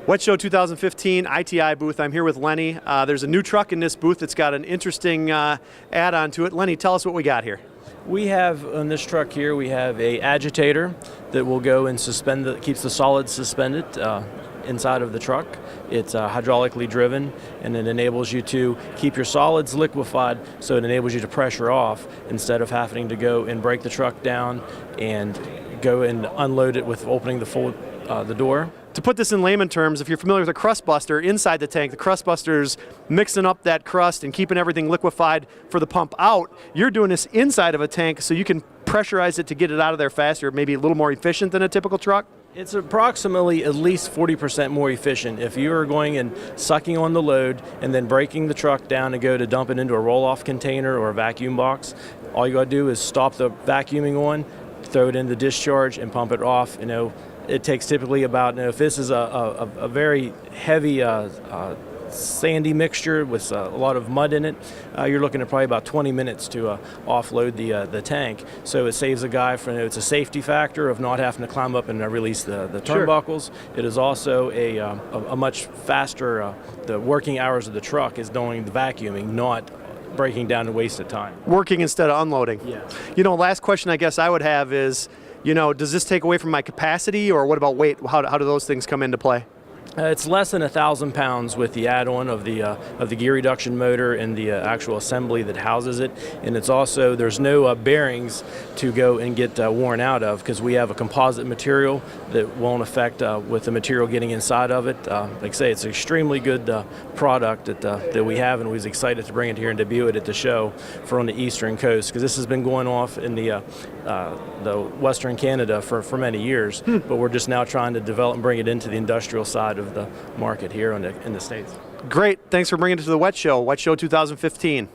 Wet Show 2015 ITI booth. I'm here with Lenny. There's a new truck in this booth that's got an interesting add-on to it. Lenny, tell us what we got here. We have on this truck here, we have a agitator that will go and keeps the solids suspended inside of the truck. It's hydraulically driven, and it enables you to keep your solids liquefied, so it enables you to pressure off instead of having to go and break the truck down and go and unload it with opening the door. To put this in layman terms, if you're familiar with a crust buster inside the tank, the crust buster's mixing up that crust and keeping everything liquefied for the pump out. You're doing this inside of a tank so you can pressurize it to get it out of there faster, maybe a little more efficient than a typical truck? It's approximately at least 40% more efficient. If you are going and sucking on the load and then breaking the truck down to go to dump it into a roll-off container or a vacuum box, all you got to do is stop the vacuuming on, throw it in the discharge, and pump it off. It takes typically about, if this is a very heavy sandy mixture with a lot of mud in it, you're looking at probably about 20 minutes to offload the tank. So it saves a guy from, it's a safety factor of not having to climb up and release the turnbuckles. Sure. It is also a much faster, the working hours of the truck is doing the vacuuming, not breaking down and wasted time. Working instead of unloading. Yeah. Last question I guess I would have is, does this take away from my capacity, or what about weight? How do those things come into play? It's less than 1,000 pounds with the add-on of the gear reduction motor and the actual assembly that houses it, and it's also, there's no bearings to go and get worn out of, because we have a composite material that won't affect with the material getting inside of it. Like I say, it's an extremely good product that we have, and we was excited to bring it here and debut it at the show for on the eastern coast, because this has been going off in the Western Canada for many years, but we're just now trying to develop and bring it into the industrial side of the market here in the States. Great. Thanks for bringing it to the Wet Show 2015.